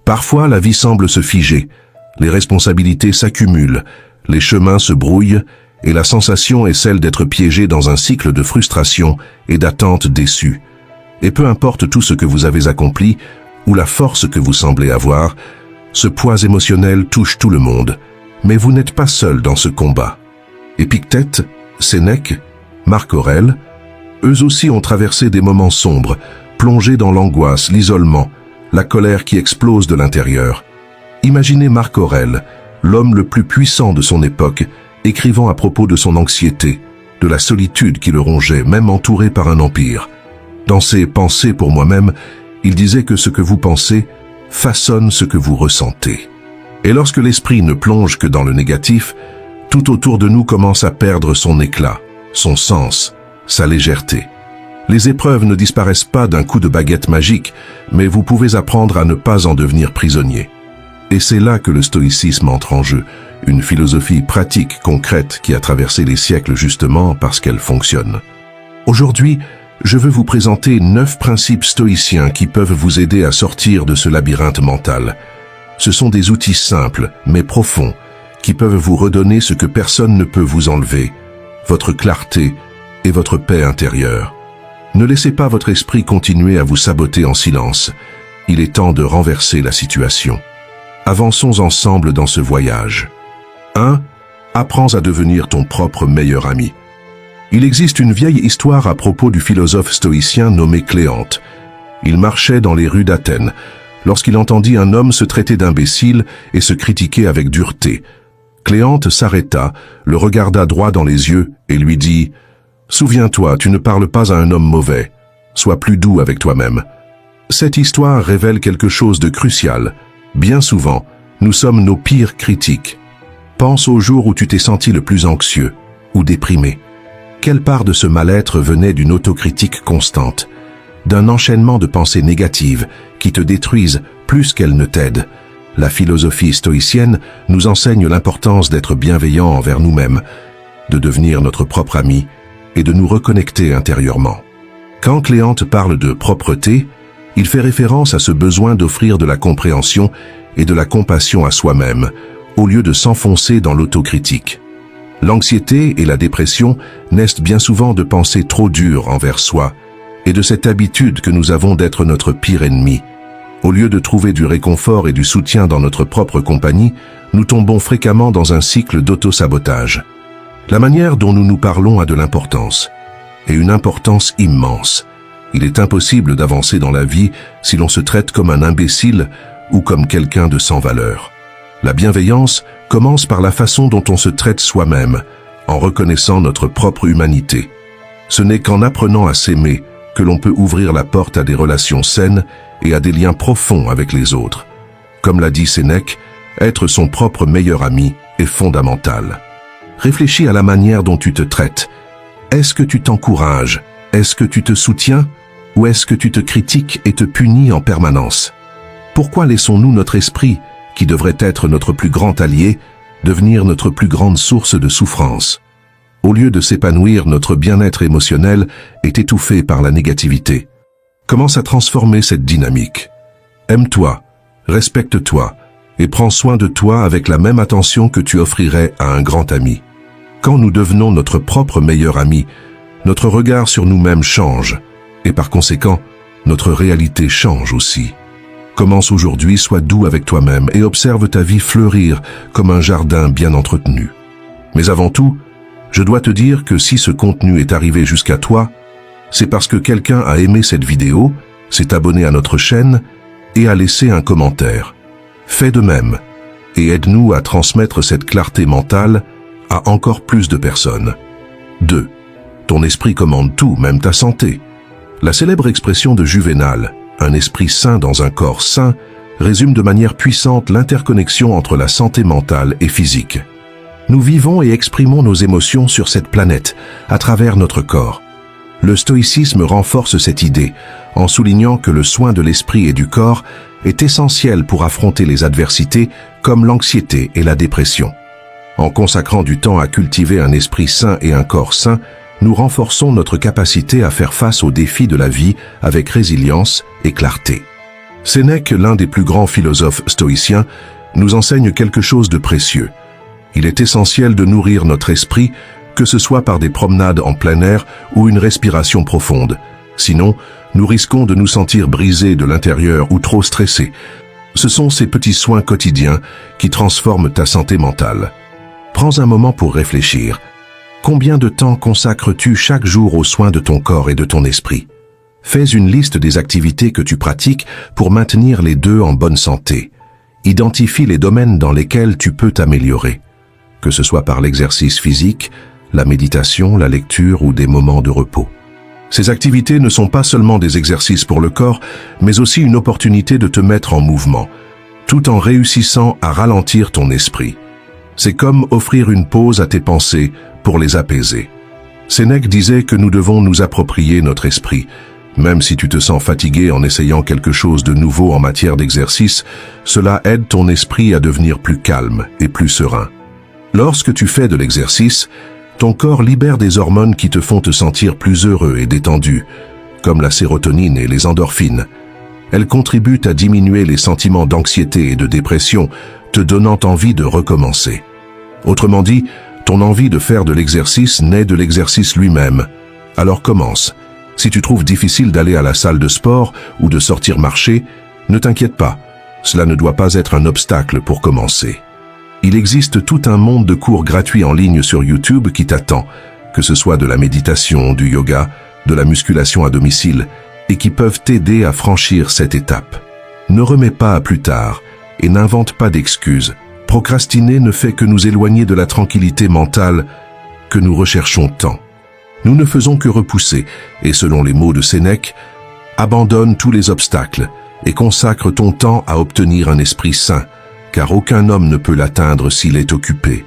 Parfois, la vie semble se figer, les responsabilités s'accumulent, les chemins se brouillent, et la sensation est celle d'être piégé dans un cycle de frustration et d'attente déçue. Et peu importe tout ce que vous avez accompli, ou la force que vous semblez avoir, ce poids émotionnel touche tout le monde. Mais vous n'êtes pas seul dans ce combat. Épictète, Sénèque, Marc Aurèle, eux aussi ont traversé des moments sombres, plongés dans l'angoisse, l'isolement, la colère qui explose de l'intérieur. Imaginez Marc Aurèle, l'homme le plus puissant de son époque, écrivant à propos de son anxiété, de la solitude qui le rongeait, même entouré par un empire. Dans ses Pensées pour moi-même, il disait que ce que vous pensez façonne ce que vous ressentez. Et lorsque l'esprit ne plonge que dans le négatif, tout autour de nous commence à perdre son éclat, son sens, sa légèreté. Les épreuves ne disparaissent pas d'un coup de baguette magique, mais vous pouvez apprendre à ne pas en devenir prisonnier. Et c'est là que le stoïcisme entre en jeu, une philosophie pratique, concrète, qui a traversé les siècles justement parce qu'elle fonctionne. Aujourd'hui, je veux vous présenter 9 principes stoïciens qui peuvent vous aider à sortir de ce labyrinthe mental. Ce sont des outils simples, mais profonds, qui peuvent vous redonner ce que personne ne peut vous enlever, votre clarté et votre paix intérieure. Ne laissez pas votre esprit continuer à vous saboter en silence. Il est temps de renverser la situation. Avançons ensemble dans ce voyage. 1. Apprends à devenir ton propre meilleur ami. Il existe une vieille histoire à propos du philosophe stoïcien nommé Cléante. Il marchait dans les rues d'Athènes, lorsqu'il entendit un homme se traiter d'imbécile et se critiquer avec dureté. Cléante s'arrêta, le regarda droit dans les yeux et lui dit « Souviens-toi, tu ne parles pas à un homme mauvais. Sois plus doux avec toi-même. » Cette histoire révèle quelque chose de crucial. Bien souvent, nous sommes nos pires critiques. Pense au jour où tu t'es senti le plus anxieux ou déprimé. Quelle part de ce mal-être venait d'une autocritique constante, d'un enchaînement de pensées négatives qui te détruisent plus qu'elles ne t'aident? La philosophie stoïcienne nous enseigne l'importance d'être bienveillant envers nous-mêmes, de devenir notre propre ami et de nous reconnecter intérieurement. Quand Cléante parle de propreté, il fait référence à ce besoin d'offrir de la compréhension et de la compassion à soi-même, au lieu de s'enfoncer dans l'autocritique. L'anxiété et la dépression naissent bien souvent de pensées trop dures envers soi et de cette habitude que nous avons d'être notre pire ennemi. Au lieu de trouver du réconfort et du soutien dans notre propre compagnie, nous tombons fréquemment dans un cycle d'auto-sabotage. La manière dont nous nous parlons a de l'importance, et une importance immense. Il est impossible d'avancer dans la vie si l'on se traite comme un imbécile ou comme quelqu'un de sans valeur. La bienveillance commence par la façon dont on se traite soi-même, en reconnaissant notre propre humanité. Ce n'est qu'en apprenant à s'aimer que l'on peut ouvrir la porte à des relations saines et à des liens profonds avec les autres. Comme l'a dit Sénèque, être son propre meilleur ami est fondamental. Réfléchis à la manière dont tu te traites. Est-ce que tu t'encourages? Est-ce que tu te soutiens? Ou est-ce que tu te critiques et te punis en permanence? Pourquoi laissons-nous notre esprit, qui devrait être notre plus grand allié, devenir notre plus grande source de souffrance? Au lieu de s'épanouir, notre bien-être émotionnel est étouffé par la négativité. Commence à transformer cette dynamique. Aime-toi, respecte-toi et prends soin de toi avec la même attention que tu offrirais à un grand ami. Quand nous devenons notre propre meilleur ami, notre regard sur nous-mêmes change et par conséquent, notre réalité change aussi. Commence aujourd'hui, sois doux avec toi-même et observe ta vie fleurir comme un jardin bien entretenu. Mais avant tout, je dois te dire que si ce contenu est arrivé jusqu'à toi, c'est parce que quelqu'un a aimé cette vidéo, s'est abonné à notre chaîne et a laissé un commentaire. Fais de même et aide-nous à transmettre cette clarté mentale à encore plus de personnes. 2. Ton esprit commande tout, même ta santé. La célèbre expression de Juvénal, un esprit sain dans un corps sain, résume de manière puissante l'interconnexion entre la santé mentale et physique. Nous vivons et exprimons nos émotions sur cette planète, à travers notre corps. Le stoïcisme renforce cette idée, en soulignant que le soin de l'esprit et du corps est essentiel pour affronter les adversités comme l'anxiété et la dépression. En consacrant du temps à cultiver un esprit sain et un corps sain, nous renforçons notre capacité à faire face aux défis de la vie avec résilience et clarté. Sénèque, l'un des plus grands philosophes stoïciens, nous enseigne quelque chose de précieux. Il est essentiel de nourrir notre esprit, que ce soit par des promenades en plein air ou une respiration profonde. Sinon, nous risquons de nous sentir brisés de l'intérieur ou trop stressés. Ce sont ces petits soins quotidiens qui transforment ta santé mentale. Prends un moment pour réfléchir. Combien de temps consacres-tu chaque jour aux soins de ton corps et de ton esprit? Fais une liste des activités que tu pratiques pour maintenir les deux en bonne santé. Identifie les domaines dans lesquels tu peux t'améliorer, que ce soit par l'exercice physique, la méditation, la lecture ou des moments de repos. Ces activités ne sont pas seulement des exercices pour le corps, mais aussi une opportunité de te mettre en mouvement, tout en réussissant à ralentir ton esprit. C'est comme offrir une pause à tes pensées pour les apaiser. Sénèque disait que nous devons nous approprier notre esprit. Même si tu te sens fatigué en essayant quelque chose de nouveau en matière d'exercice, cela aide ton esprit à devenir plus calme et plus serein. Lorsque tu fais de l'exercice, ton corps libère des hormones qui te font te sentir plus heureux et détendu, comme la sérotonine et les endorphines. Elles contribuent à diminuer les sentiments d'anxiété et de dépression, te donnant envie de recommencer. Autrement dit, ton envie de faire de l'exercice naît de l'exercice lui-même. Alors commence. Si tu trouves difficile d'aller à la salle de sport ou de sortir marcher, ne t'inquiète pas, cela ne doit pas être un obstacle pour commencer. Il existe tout un monde de cours gratuits en ligne sur YouTube qui t'attend, que ce soit de la méditation, du yoga, de la musculation à domicile, et qui peuvent t'aider à franchir cette étape. Ne remets pas à plus tard et n'invente pas d'excuses. Procrastiner ne fait que nous éloigner de la tranquillité mentale que nous recherchons tant. Nous ne faisons que repousser, et selon les mots de Sénèque, abandonne tous les obstacles et consacre ton temps à obtenir un esprit sain, car aucun homme ne peut l'atteindre s'il est occupé.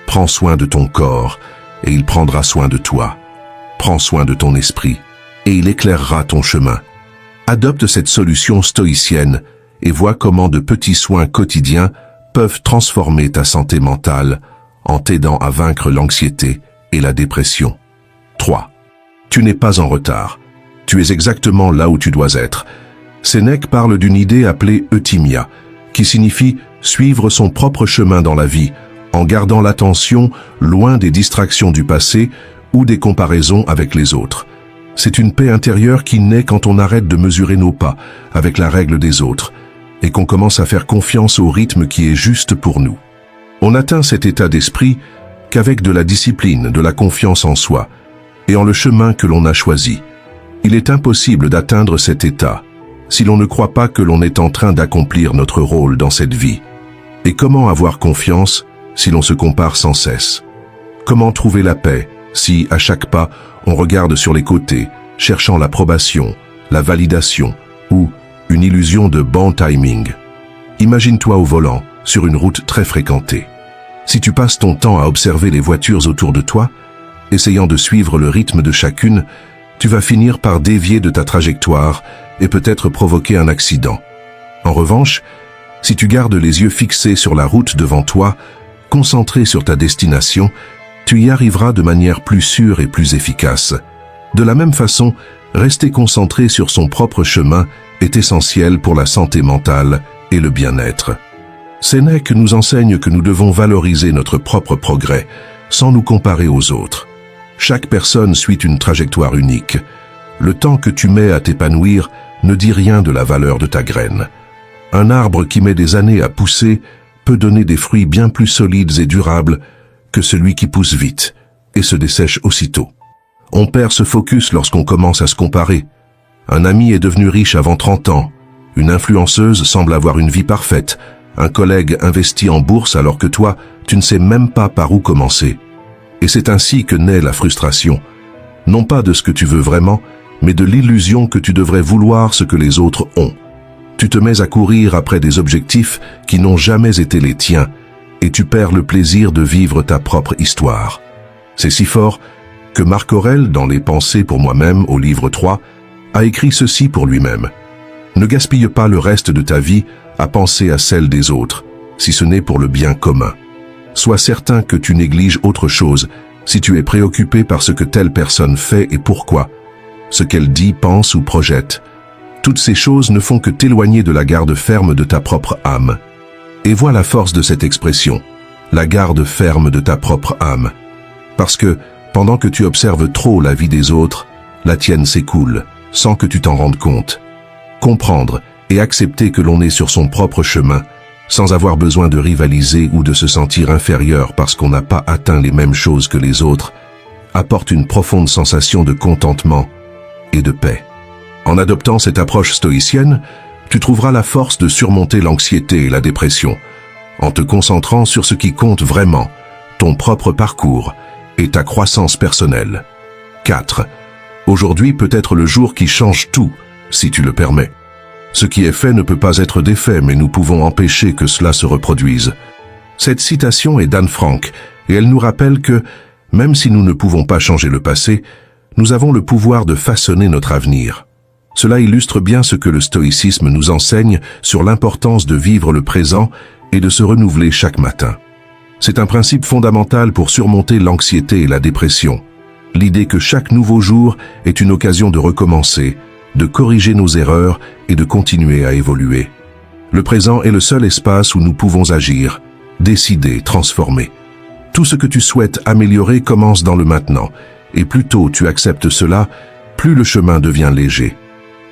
Prends soin de ton corps, et il prendra soin de toi. Prends soin de ton esprit, et il éclairera ton chemin. Adopte cette solution stoïcienne et vois comment de petits soins quotidiens peuvent transformer ta santé mentale en t'aidant à vaincre l'anxiété et la dépression. 3. Tu n'es pas en retard. Tu es exactement là où tu dois être. Sénèque parle d'une idée appelée euthymia, qui signifie suivre son propre chemin dans la vie, en gardant l'attention loin des distractions du passé ou des comparaisons avec les autres. C'est une paix intérieure qui naît quand on arrête de mesurer nos pas avec la règle des autres et qu'on commence à faire confiance au rythme qui est juste pour nous. On atteint cet état d'esprit qu'avec de la discipline, de la confiance en soi et en le chemin que l'on a choisi. Il est impossible d'atteindre cet état si l'on ne croit pas que l'on est en train d'accomplir notre rôle dans cette vie. Et comment avoir confiance si l'on se compare sans cesse? Comment trouver la paix si, à chaque pas, on regarde sur les côtés, cherchant l'approbation, la validation ou une illusion de bon timing? Imagine-toi au volant, sur une route très fréquentée. Si tu passes ton temps à observer les voitures autour de toi, essayant de suivre le rythme de chacune, tu vas finir par dévier de ta trajectoire et peut-être provoquer un accident. En revanche, si tu gardes les yeux fixés sur la route devant toi, concentré sur ta destination, tu y arriveras de manière plus sûre et plus efficace. De la même façon, rester concentré sur son propre chemin est essentiel pour la santé mentale et le bien-être. Sénèque nous enseigne que nous devons valoriser notre propre progrès, sans nous comparer aux autres. Chaque personne suit une trajectoire unique. Le temps que tu mets à t'épanouir ne dit rien de la valeur de ta graine. Un arbre qui met des années à pousser peut donner des fruits bien plus solides et durables que celui qui pousse vite et se dessèche aussitôt. On perd ce focus lorsqu'on commence à se comparer. Un ami est devenu riche avant 30 ans. Une influenceuse semble avoir une vie parfaite. Un collègue investit en bourse alors que toi, tu ne sais même pas par où commencer. Et c'est ainsi que naît la frustration. Non pas de ce que tu veux vraiment, mais de l'illusion que tu devrais vouloir ce que les autres ont. Tu te mets à courir après des objectifs qui n'ont jamais été les tiens, et tu perds le plaisir de vivre ta propre histoire. C'est si fort que Marc Aurèle, dans Les Pensées pour moi-même, au livre 3, a écrit ceci pour lui-même. Ne gaspille pas le reste de ta vie à penser à celle des autres, si ce n'est pour le bien commun. Sois certain que tu négliges autre chose si tu es préoccupé par ce que telle personne fait et pourquoi, ce qu'elle dit, pense ou projette. Toutes ces choses ne font que t'éloigner de la garde ferme de ta propre âme. Et vois la force de cette expression, la garde ferme de ta propre âme. Parce que, pendant que tu observes trop la vie des autres, la tienne s'écoule, sans que tu t'en rendes compte. Comprendre et accepter que l'on est sur son propre chemin, sans avoir besoin de rivaliser ou de se sentir inférieur parce qu'on n'a pas atteint les mêmes choses que les autres, apporte une profonde sensation de contentement et de paix. En adoptant cette approche stoïcienne, tu trouveras la force de surmonter l'anxiété et la dépression, en te concentrant sur ce qui compte vraiment, ton propre parcours et ta croissance personnelle. 4. Aujourd'hui peut être le jour qui change tout, si tu le permets. Ce qui est fait ne peut pas être défait, mais nous pouvons empêcher que cela se reproduise. Cette citation est d'Anne Frank, et elle nous rappelle que, même si nous ne pouvons pas changer le passé, nous avons le pouvoir de façonner notre avenir. Cela illustre bien ce que le stoïcisme nous enseigne sur l'importance de vivre le présent et de se renouveler chaque matin. C'est un principe fondamental pour surmonter l'anxiété et la dépression. L'idée que chaque nouveau jour est une occasion de recommencer, de corriger nos erreurs et de continuer à évoluer. Le présent est le seul espace où nous pouvons agir, décider, transformer. Tout ce que tu souhaites améliorer commence dans le maintenant, et plus tôt tu acceptes cela, plus le chemin devient léger.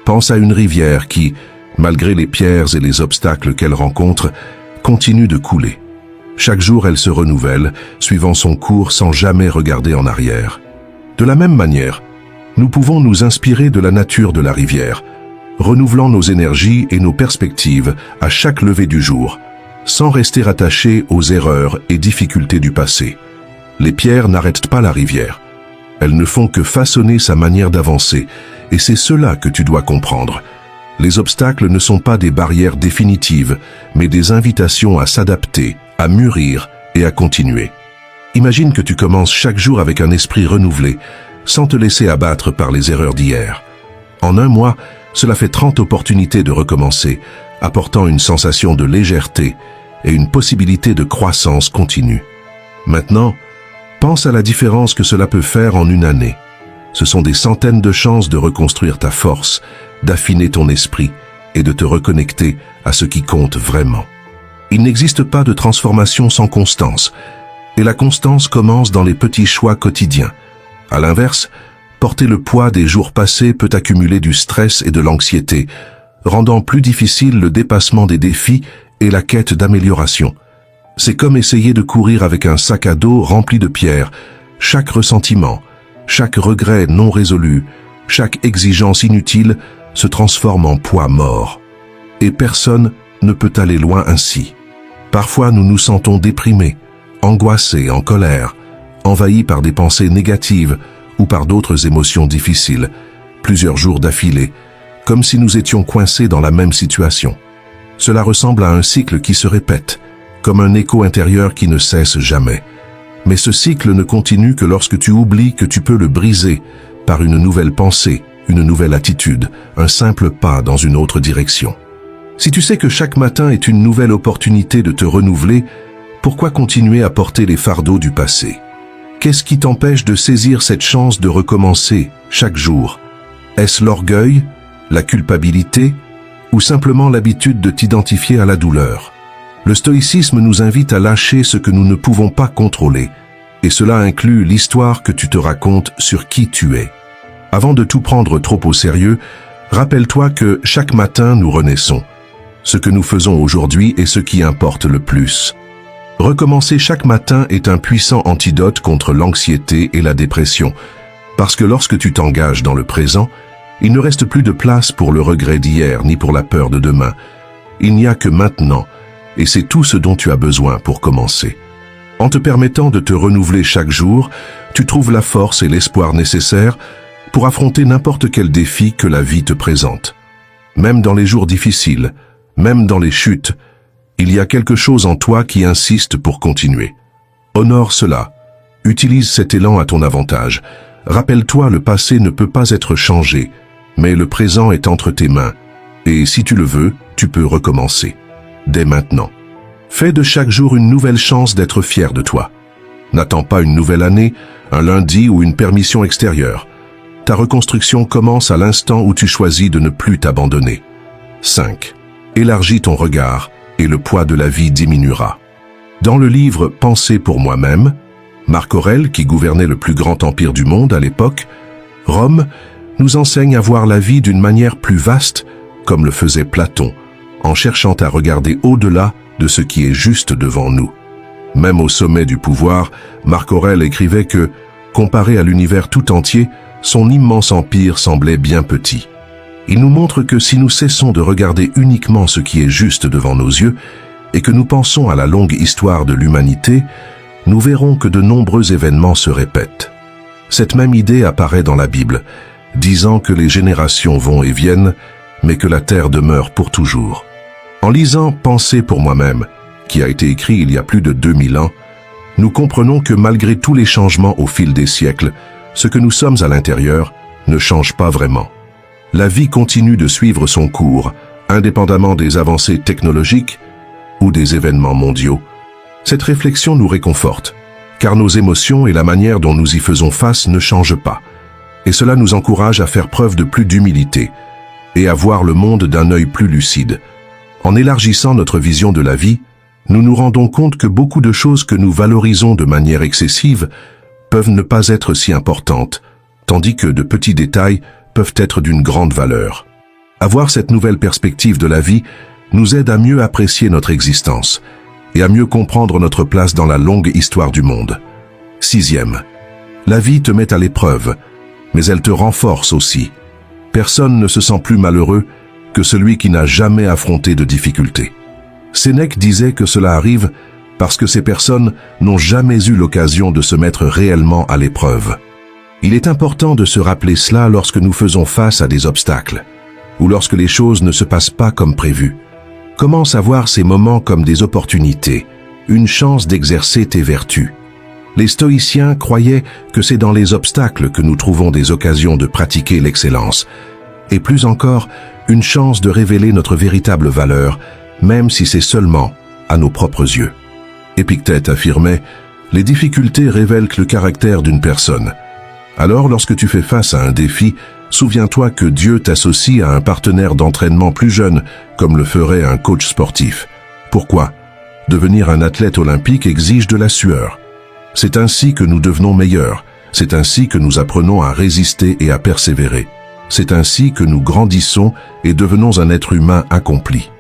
Pense à une rivière qui, malgré les pierres et les obstacles qu'elle rencontre, continue de couler. Chaque jour elle se renouvelle, suivant son cours sans jamais regarder en arrière. De la même manière, nous pouvons nous inspirer de la nature de la rivière, renouvelant nos énergies et nos perspectives à chaque lever du jour, sans rester attachés aux erreurs et difficultés du passé. Les pierres n'arrêtent pas la rivière. Elles ne font que façonner sa manière d'avancer, et c'est cela que tu dois comprendre. Les obstacles ne sont pas des barrières définitives, mais des invitations à s'adapter, à mûrir et à continuer. Imagine que tu commences chaque jour avec un esprit renouvelé, sans te laisser abattre par les erreurs d'hier. En un mois, cela fait 30 opportunités de recommencer, apportant une sensation de légèreté et une possibilité de croissance continue. Maintenant, pense à la différence que cela peut faire en une année. Ce sont des centaines de chances de reconstruire ta force, d'affiner ton esprit et de te reconnecter à ce qui compte vraiment. Il n'existe pas de transformation sans constance, et la constance commence dans les petits choix quotidiens. À l'inverse, porter le poids des jours passés peut accumuler du stress et de l'anxiété, rendant plus difficile le dépassement des défis et la quête d'amélioration. C'est comme essayer de courir avec un sac à dos rempli de pierres. Chaque ressentiment, chaque regret non résolu, chaque exigence inutile se transforme en poids mort. Et personne ne peut aller loin ainsi. Parfois nous nous sentons déprimés, angoissés, en colère, envahis par des pensées négatives ou par d'autres émotions difficiles, plusieurs jours d'affilée, comme si nous étions coincés dans la même situation. Cela ressemble à un cycle qui se répète, comme un écho intérieur qui ne cesse jamais. Mais ce cycle ne continue que lorsque tu oublies que tu peux le briser par une nouvelle pensée, une nouvelle attitude, un simple pas dans une autre direction. Si tu sais que chaque matin est une nouvelle opportunité de te renouveler, pourquoi continuer à porter les fardeaux du passé ? Qu'est-ce qui t'empêche de saisir cette chance de recommencer chaque jour? Est-ce l'orgueil, la culpabilité ou simplement l'habitude de t'identifier à la douleur? Le stoïcisme nous invite à lâcher ce que nous ne pouvons pas contrôler, et cela inclut l'histoire que tu te racontes sur qui tu es. Avant de tout prendre trop au sérieux, rappelle-toi que chaque matin nous renaissons. Ce que nous faisons aujourd'hui est ce qui importe le plus. Recommencer chaque matin est un puissant antidote contre l'anxiété et la dépression, parce que lorsque tu t'engages dans le présent, il ne reste plus de place pour le regret d'hier ni pour la peur de demain. Il n'y a que maintenant, et c'est tout ce dont tu as besoin pour commencer. En te permettant de te renouveler chaque jour, tu trouves la force et l'espoir nécessaires pour affronter n'importe quel défi que la vie te présente. Même dans les jours difficiles, même dans les chutes, il y a quelque chose en toi qui insiste pour continuer. Honore cela. Utilise cet élan à ton avantage. Rappelle-toi, le passé ne peut pas être changé, mais le présent est entre tes mains. Et si tu le veux, tu peux recommencer. Dès maintenant. Fais de chaque jour une nouvelle chance d'être fier de toi. N'attends pas une nouvelle année, un lundi ou une permission extérieure. Ta reconstruction commence à l'instant où tu choisis de ne plus t'abandonner. 5. Élargis ton regard et le poids de la vie diminuera. Dans le livre « Penser pour moi-même », Marc Aurèle, qui gouvernait le plus grand empire du monde à l'époque, Rome, nous enseigne à voir la vie d'une manière plus vaste, comme le faisait Platon, en cherchant à regarder au-delà de ce qui est juste devant nous. Même au sommet du pouvoir, Marc Aurèle écrivait que, comparé à l'univers tout entier, son immense empire semblait bien petit. Il nous montre que si nous cessons de regarder uniquement ce qui est juste devant nos yeux, et que nous pensons à la longue histoire de l'humanité, nous verrons que de nombreux événements se répètent. Cette même idée apparaît dans la Bible, disant que les générations vont et viennent, mais que la terre demeure pour toujours. En lisant « Penser pour moi-même », qui a été écrit il y a plus de 2000 ans, nous comprenons que malgré tous les changements au fil des siècles, ce que nous sommes à l'intérieur ne change pas vraiment. La vie continue de suivre son cours, indépendamment des avancées technologiques ou des événements mondiaux. Cette réflexion nous réconforte, car nos émotions et la manière dont nous y faisons face ne changent pas. Et cela nous encourage à faire preuve de plus d'humilité et à voir le monde d'un œil plus lucide. En élargissant notre vision de la vie, nous nous rendons compte que beaucoup de choses que nous valorisons de manière excessive peuvent ne pas être si importantes, tandis que de petits détails peuvent être d'une grande valeur. Avoir cette nouvelle perspective de la vie nous aide à mieux apprécier notre existence et à mieux comprendre notre place dans la longue histoire du monde. 6e. La vie te met à l'épreuve, mais elle te renforce aussi. Personne ne se sent plus malheureux que celui qui n'a jamais affronté de difficultés. Sénèque disait que cela arrive parce que ces personnes n'ont jamais eu l'occasion de se mettre réellement à l'épreuve. Il est important de se rappeler cela lorsque nous faisons face à des obstacles, ou lorsque les choses ne se passent pas comme prévu. Commence à voir ces moments comme des opportunités, une chance d'exercer tes vertus. Les stoïciens croyaient que c'est dans les obstacles que nous trouvons des occasions de pratiquer l'excellence, et plus encore, une chance de révéler notre véritable valeur, même si c'est seulement à nos propres yeux. Épictète affirmait « Les difficultés révèlent le caractère d'une personne. Alors, lorsque tu fais face à un défi, souviens-toi que Dieu t'associe à un partenaire d'entraînement plus jeune, comme le ferait un coach sportif. Pourquoi? Devenir un athlète olympique exige de la sueur. C'est ainsi que nous devenons meilleurs. C'est ainsi que nous apprenons à résister et à persévérer. C'est ainsi que nous grandissons et devenons un être humain accompli.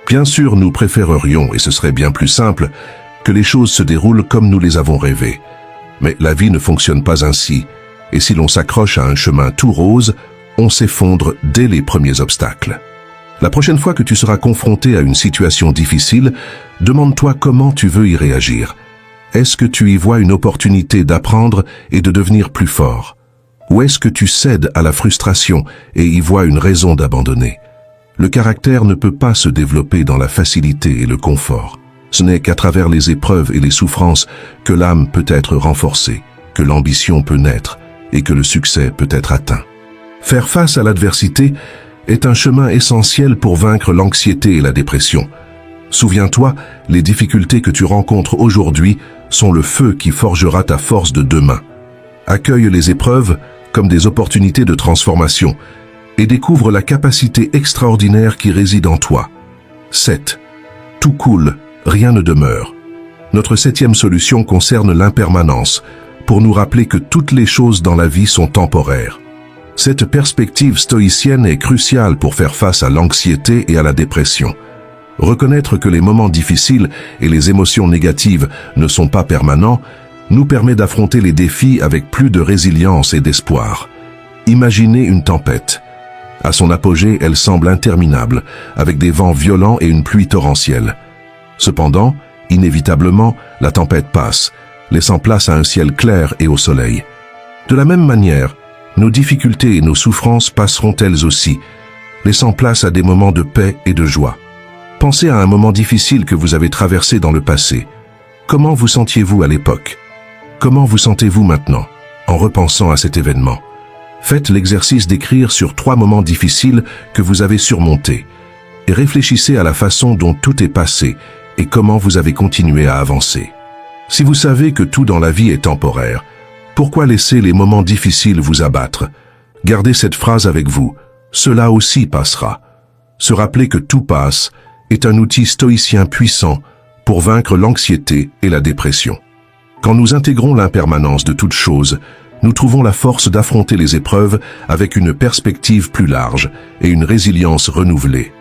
Bien sûr, nous préférerions, et ce serait bien plus simple, que les choses se déroulent comme nous les avons rêvées. Mais la vie ne fonctionne pas ainsi, et si l'on s'accroche à un chemin tout rose, on s'effondre dès les premiers obstacles. La prochaine fois que tu seras confronté à une situation difficile, demande-toi comment tu veux y réagir. Est-ce que tu y vois une opportunité d'apprendre et de devenir plus fort? Ou est-ce que tu cèdes à la frustration et y vois une raison d'abandonner? Le caractère ne peut pas se développer dans la facilité et le confort. Ce n'est qu'à travers les épreuves et les souffrances que l'âme peut être renforcée, que l'ambition peut naître et que le succès peut être atteint. Faire face à l'adversité est un chemin essentiel pour vaincre l'anxiété et la dépression. Souviens-toi, les difficultés que tu rencontres aujourd'hui sont le feu qui forgera ta force de demain. Accueille les épreuves comme des opportunités de transformation et découvre la capacité extraordinaire qui réside en toi. 7. Tout coule, rien ne demeure. Notre 7e solution concerne l'impermanence, pour nous rappeler que toutes les choses dans la vie sont temporaires. Cette perspective stoïcienne est cruciale pour faire face à l'anxiété et à la dépression. Reconnaître que les moments difficiles et les émotions négatives ne sont pas permanents nous permet d'affronter les défis avec plus de résilience et d'espoir. Imaginez une tempête. À son apogée, elle semble interminable, avec des vents violents et une pluie torrentielle. Cependant, inévitablement, la tempête passe, laissant place à un ciel clair et au soleil. De la même manière, nos difficultés et nos souffrances passeront elles aussi, laissant place à des moments de paix et de joie. Pensez à un moment difficile que vous avez traversé dans le passé. Comment vous sentiez-vous à l'époque? Comment vous sentez-vous maintenant, en repensant à cet événement? Faites l'exercice d'écrire sur 3 moments difficiles que vous avez surmontés et réfléchissez à la façon dont tout est passé et comment vous avez continué à avancer. Si vous savez que tout dans la vie est temporaire, pourquoi laisser les moments difficiles vous abattre? Gardez cette phrase avec vous, cela aussi passera. Se rappeler que tout passe est un outil stoïcien puissant pour vaincre l'anxiété et la dépression. Quand nous intégrons l'impermanence de toute chose, nous trouvons la force d'affronter les épreuves avec une perspective plus large et une résilience renouvelée.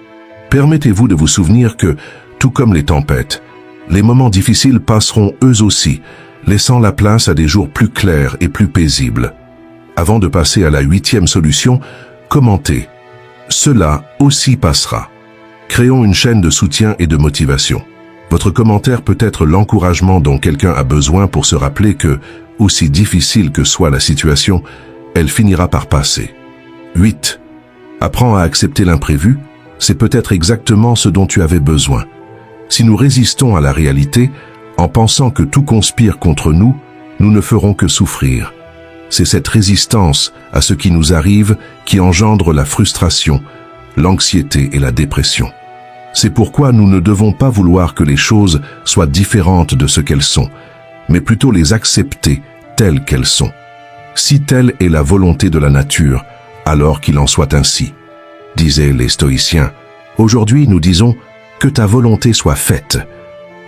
Permettez-vous de vous souvenir que, tout comme les tempêtes, les moments difficiles passeront eux aussi, laissant la place à des jours plus clairs et plus paisibles. Avant de passer à la 8e solution, commentez. Cela aussi passera. Créons une chaîne de soutien et de motivation. Votre commentaire peut être l'encouragement dont quelqu'un a besoin pour se rappeler que, aussi difficile que soit la situation, elle finira par passer. 8. Apprends à accepter l'imprévu, c'est peut-être exactement ce dont tu avais besoin. Si nous résistons à la réalité, en pensant que tout conspire contre nous, nous ne ferons que souffrir. C'est cette résistance à ce qui nous arrive qui engendre la frustration, l'anxiété et la dépression. C'est pourquoi nous ne devons pas vouloir que les choses soient différentes de ce qu'elles sont, mais plutôt les accepter telles qu'elles sont. Si telle est la volonté de la nature, alors qu'il en soit ainsi. Disaient les stoïciens, aujourd'hui nous disons que ta volonté soit faite.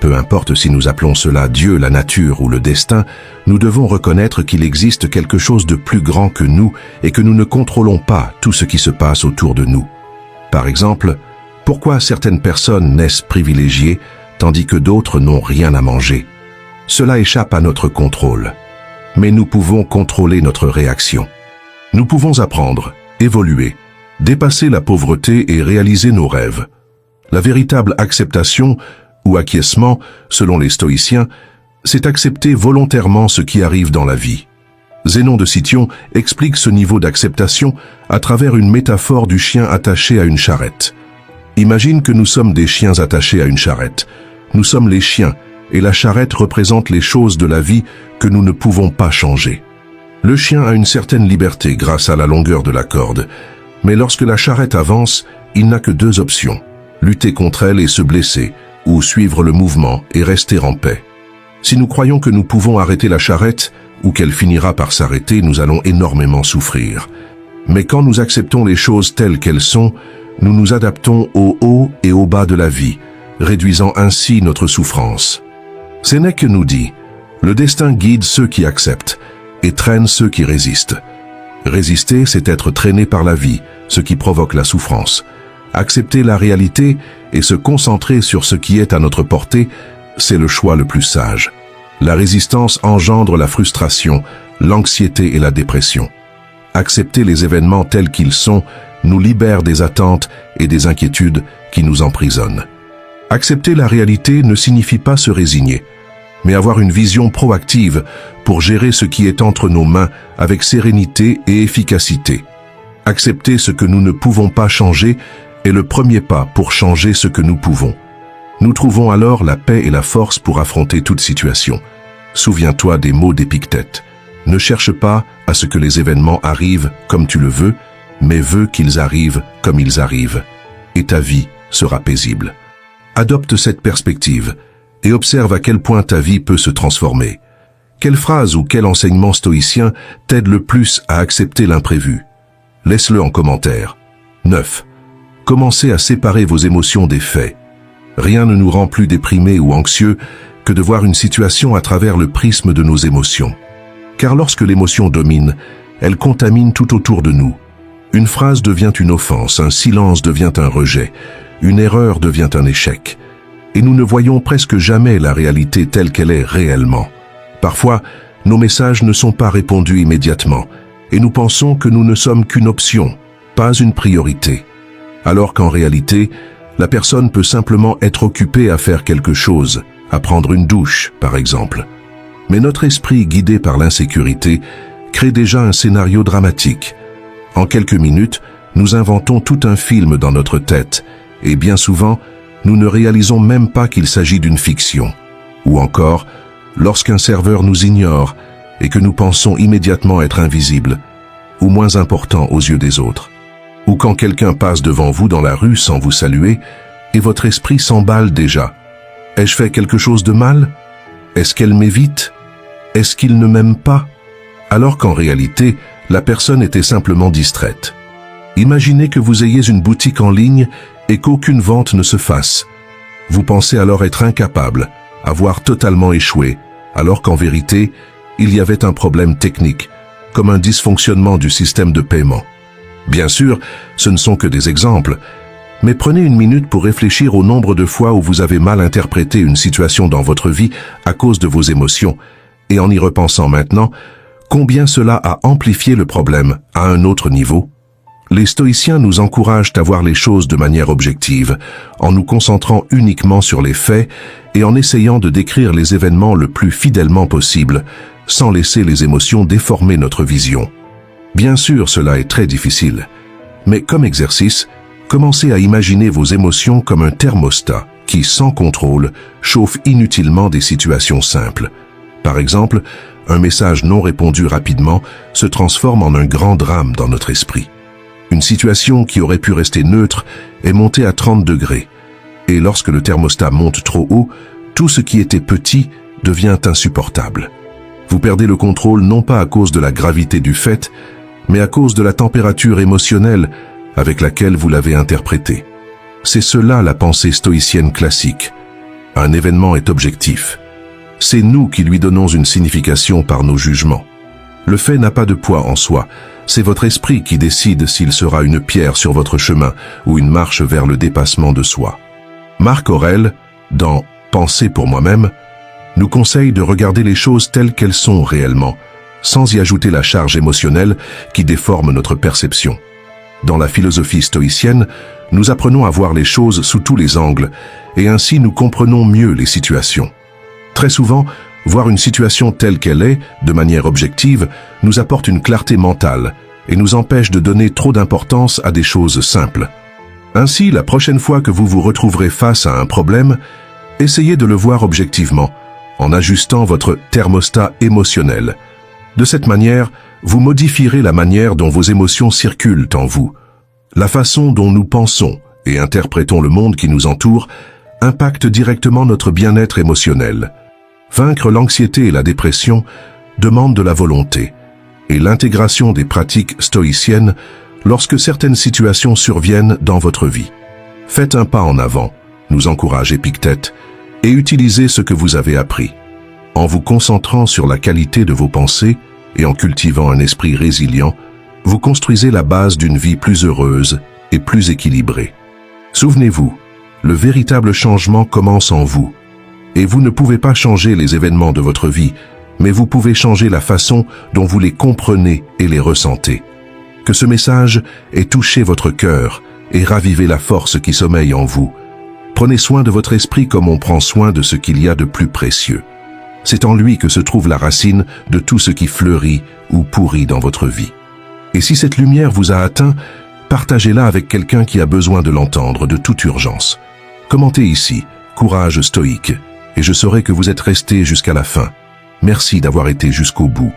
Peu importe si nous appelons cela Dieu, la nature ou le destin, nous devons reconnaître qu'il existe quelque chose de plus grand que nous et que nous ne contrôlons pas tout ce qui se passe autour de nous. Par exemple, pourquoi certaines personnes naissent privilégiées tandis que d'autres n'ont rien à manger? Cela échappe à notre contrôle. Mais nous pouvons contrôler notre réaction. Nous pouvons apprendre, évoluer, dépasser la pauvreté et réaliser nos rêves. La véritable acceptation ou acquiescement, selon les stoïciens, c'est accepter volontairement ce qui arrive dans la vie. Zénon de Cityon explique ce niveau d'acceptation à travers une métaphore du chien attaché à une charrette. Imagine que nous sommes des chiens attachés à une charrette. Nous sommes les chiens, et la charrette représente les choses de la vie que nous ne pouvons pas changer. Le chien a une certaine liberté grâce à la longueur de la corde, mais lorsque la charrette avance, il n'a que deux options, lutter contre elle et se blesser, ou suivre le mouvement et rester en paix. Si nous croyons que nous pouvons arrêter la charrette, ou qu'elle finira par s'arrêter, nous allons énormément souffrir. Mais quand nous acceptons les choses telles qu'elles sont, nous nous adaptons au haut et au bas de la vie, réduisant ainsi notre souffrance. Sénèque nous dit, le destin guide ceux qui acceptent et traîne ceux qui résistent. Résister, c'est être traîné par la vie, ce qui provoque la souffrance. Accepter la réalité et se concentrer sur ce qui est à notre portée, c'est le choix le plus sage. La résistance engendre la frustration, l'anxiété et la dépression. Accepter les événements tels qu'ils sont nous libère des attentes et des inquiétudes qui nous emprisonnent. Accepter la réalité ne signifie pas se résigner, mais avoir une vision proactive pour gérer ce qui est entre nos mains avec sérénité et efficacité. Accepter ce que nous ne pouvons pas changer est le premier pas pour changer ce que nous pouvons. Nous trouvons alors la paix et la force pour affronter toute situation. Souviens-toi des mots d'Épictète. Ne cherche pas à ce que les événements arrivent comme tu le veux, mais veux qu'ils arrivent comme ils arrivent. Et ta vie sera paisible. Adopte cette perspective et observe à quel point ta vie peut se transformer. Quelle phrase ou quel enseignement stoïcien t'aide le plus à accepter l'imprévu? Laisse-le en commentaire. 9. Commencez à séparer vos émotions des faits. Rien ne nous rend plus déprimés ou anxieux que de voir une situation à travers le prisme de nos émotions. Car lorsque l'émotion domine, elle contamine tout autour de nous. Une phrase devient une offense, un silence devient un rejet, une erreur devient un échec. Et nous ne voyons presque jamais la réalité telle qu'elle est réellement. Parfois, nos messages ne sont pas répondus immédiatement, et nous pensons que nous ne sommes qu'une option, pas une priorité. Alors qu'en réalité, la personne peut simplement être occupée à faire quelque chose, à prendre une douche, par exemple. Mais notre esprit, guidé par l'insécurité, crée déjà un scénario dramatique. En quelques minutes, nous inventons tout un film dans notre tête, et bien souvent, nous ne réalisons même pas qu'il s'agit d'une fiction. Ou encore, lorsqu'un serveur nous ignore et que nous pensons immédiatement être invisible, ou moins important aux yeux des autres. Ou quand quelqu'un passe devant vous dans la rue sans vous saluer, et votre esprit s'emballe déjà. Ai-je fait quelque chose de mal? Est-ce qu'elle m'évite? Est-ce qu'il ne m'aime pas? Alors qu'en réalité, la personne était simplement distraite. Imaginez que vous ayez une boutique en ligne et qu'aucune vente ne se fasse. Vous pensez alors être incapable, avoir totalement échoué, alors qu'en vérité, il y avait un problème technique, comme un dysfonctionnement du système de paiement. Bien sûr, ce ne sont que des exemples, mais prenez une minute pour réfléchir au nombre de fois où vous avez mal interprété une situation dans votre vie à cause de vos émotions, et en y repensant maintenant, combien cela a amplifié le problème à un autre niveau? Les stoïciens nous encouragent à voir les choses de manière objective, en nous concentrant uniquement sur les faits et en essayant de décrire les événements le plus fidèlement possible, sans laisser les émotions déformer notre vision. Bien sûr, cela est très difficile, mais comme exercice, commencez à imaginer vos émotions comme un thermostat qui, sans contrôle, chauffe inutilement des situations simples. Par exemple, un message non répondu rapidement se transforme en un grand drame dans notre esprit. Une situation qui aurait pu rester neutre est montée à 30 degrés. Et lorsque le thermostat monte trop haut, tout ce qui était petit devient insupportable. Vous perdez le contrôle non pas à cause de la gravité du fait, mais à cause de la température émotionnelle avec laquelle vous l'avez interprété. C'est cela la pensée stoïcienne classique. Un événement est objectif. C'est nous qui lui donnons une signification par nos jugements. Le fait n'a pas de poids en soi, c'est votre esprit qui décide s'il sera une pierre sur votre chemin ou une marche vers le dépassement de soi. Marc Aurèle, dans « Penser pour moi-même », nous conseille de regarder les choses telles qu'elles sont réellement, sans y ajouter la charge émotionnelle qui déforme notre perception. Dans la philosophie stoïcienne, nous apprenons à voir les choses sous tous les angles, et ainsi nous comprenons mieux les situations. Très souvent, voir une situation telle qu'elle est, de manière objective, nous apporte une clarté mentale et nous empêche de donner trop d'importance à des choses simples. Ainsi, la prochaine fois que vous vous retrouverez face à un problème, essayez de le voir objectivement, en ajustant votre thermostat émotionnel. De cette manière, vous modifierez la manière dont vos émotions circulent en vous. La façon dont nous pensons et interprétons le monde qui nous entoure impacte directement notre bien-être émotionnel. Vaincre l'anxiété et la dépression demande de la volonté et l'intégration des pratiques stoïciennes lorsque certaines situations surviennent dans votre vie. Faites un pas en avant, nous encourage Épictète, et utilisez ce que vous avez appris. En vous concentrant sur la qualité de vos pensées et en cultivant un esprit résilient, vous construisez la base d'une vie plus heureuse et plus équilibrée. Souvenez-vous, le véritable changement commence en vous. Et vous ne pouvez pas changer les événements de votre vie, mais vous pouvez changer la façon dont vous les comprenez et les ressentez. Que ce message ait touché votre cœur et ravivé la force qui sommeille en vous. Prenez soin de votre esprit comme on prend soin de ce qu'il y a de plus précieux. C'est en lui que se trouve la racine de tout ce qui fleurit ou pourrit dans votre vie. Et si cette lumière vous a atteint, partagez-la avec quelqu'un qui a besoin de l'entendre de toute urgence. Commentez ici, courage stoïque, et je saurai que vous êtes resté jusqu'à la fin. Merci d'avoir été jusqu'au bout.